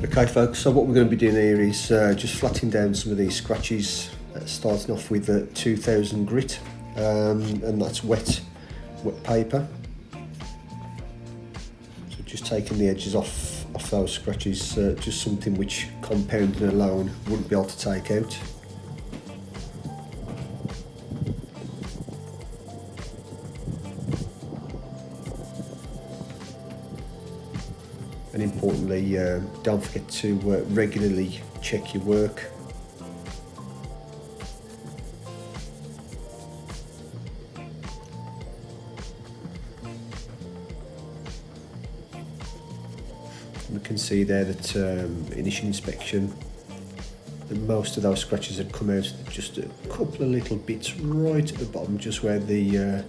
Okay folks, so what we're going to be doing here is just flattening down some of these scratches, starting off with 2000 grit, and that's wet paper. So just taking the edges off those scratches, just something which compounding alone wouldn't be able to take out. And importantly, don't forget to regularly check your work. We can see there that initial inspection, that most of those scratches had come out, just a couple of little bits right at the bottom, just where the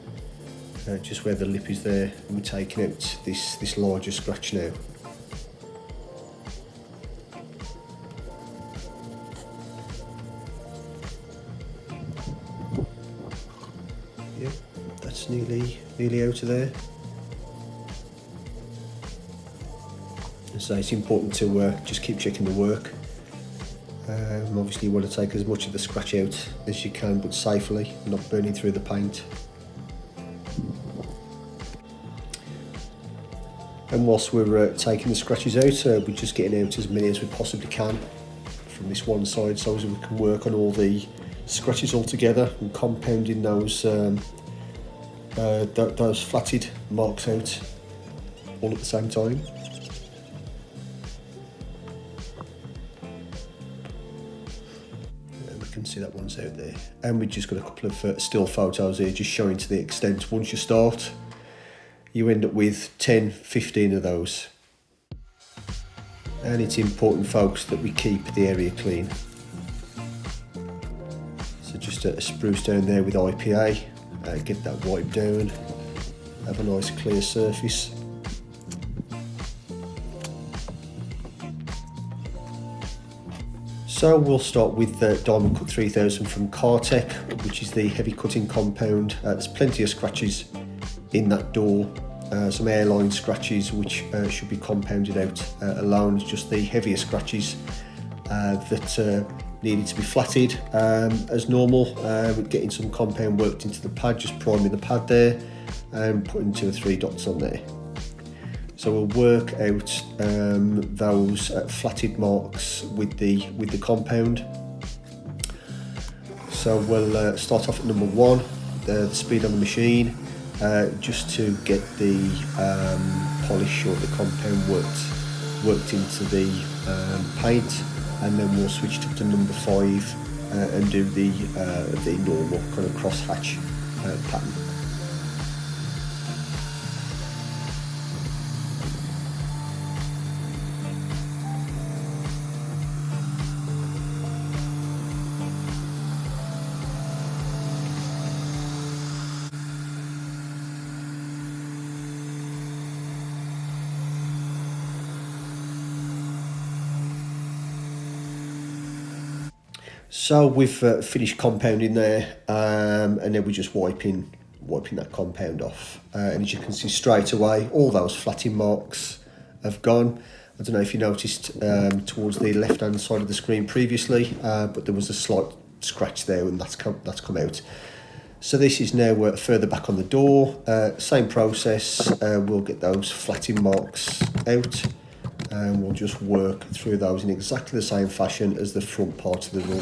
lip is there. And we're taking out this larger scratch now. Yep, that's nearly out of there. So it's important to just keep checking the work. Obviously you want to take as much of the scratch out as you can, but safely, not burning through the paint. And whilst we're taking the scratches out, we're just getting out as many as we possibly can from this one side, so as we can work on all the scratches all together and compounding those flatted marks out all at the same time. And we can see that one's out there, and we've just got a couple of still photos here just showing to the extent once you start you end up with 10-15 of those. And it's important folks that we keep the area clean. So just a spruce down there with IPA, get that wiped down, have a nice clear surface. So we'll start with the Diamond Cut 3000 from Cartec, which is the heavy cutting compound. There's plenty of scratches in that door, some airline scratches which should be compounded out alone, just the heavier scratches that needed to be flatted as normal, getting some compound worked into the pad, just priming the pad there and putting 2 or 3 dots on there. So we'll work out those flatted marks with the compound. So we'll start off at number 1, the speed on the machine, just to get the polish or the compound worked into the paint, and then we'll switch up to number 5 and do the normal kind of cross hatch pattern. So we've finished compounding there, and then we're just wiping that compound off. And as you can see straight away, all those flatting marks have gone. I don't know if you noticed towards the left-hand side of the screen previously, but there was a slight scratch there, and that's come out. So this is now further back on the door. Same process. We'll get those flatting marks out, and we'll just work through those in exactly the same fashion as the front part of the door.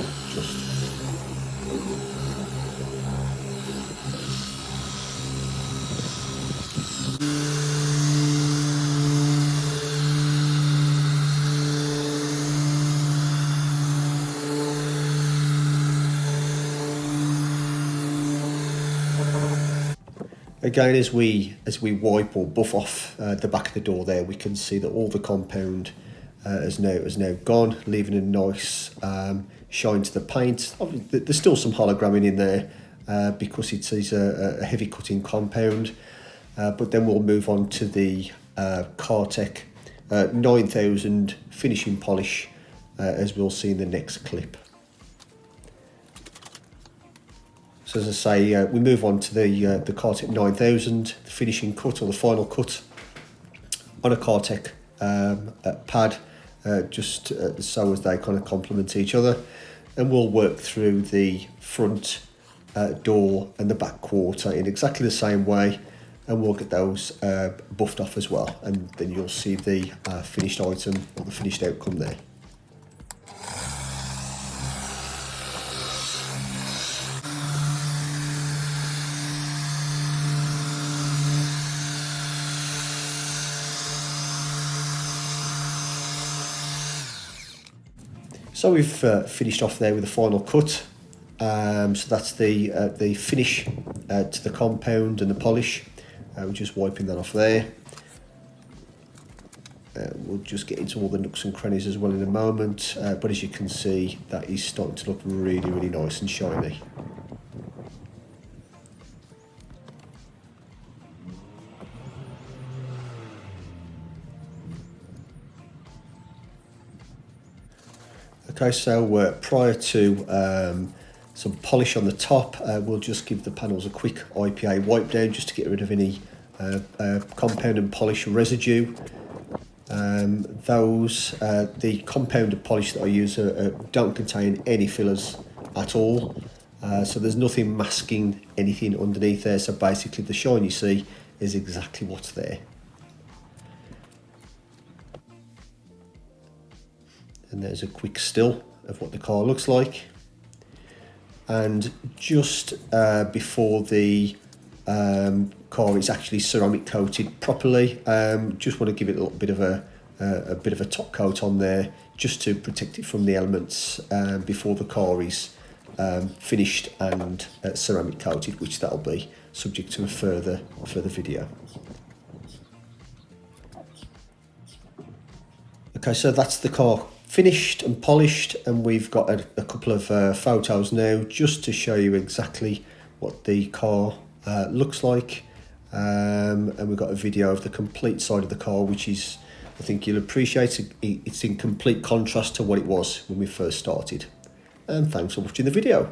Again, as we wipe or buff off the back of the door there, we can see that all the compound has now gone, leaving a nice shine to the paint. Obviously, there's still some hologramming in there because it is a heavy cutting compound, but then we'll move on to the Cartec 9000 finishing polish, as we'll see in the next clip. So as I say, we move on to the Cartec 9000, the finishing cut or the final cut on a Cartec pad, just so as they kind of complement each other. And we'll work through the front door and the back quarter in exactly the same way, and we'll get those buffed off as well, and then you'll see the finished item or the finished outcome there. So we've finished off there with the final cut. So that's the finish to the compound and the polish. We're just wiping that off there. We'll just get into all the nooks and crannies as well in a moment, but as you can see, that is starting to look really, really nice and shiny. Okay, so prior to some polish on the top, we'll just give the panels a quick IPA wipe down just to get rid of any compound and polish residue. The compounded polish that I use don't contain any fillers at all, so there's nothing masking anything underneath there, so basically the shine you see is exactly what's there. And there's a quick still of what the car looks like. And just before the car is actually ceramic coated properly, just want to give it a little bit of a top coat on there, just to protect it from the elements before the car is finished and ceramic coated, which that'll be subject to a further video. Okay, so that's the car finished and polished, and we've got a couple of photos now just to show you exactly what the car looks like, and we've got a video of the complete side of the car, which is, I think you'll appreciate it. It's in complete contrast to what it was when we first started. And thanks for watching the video.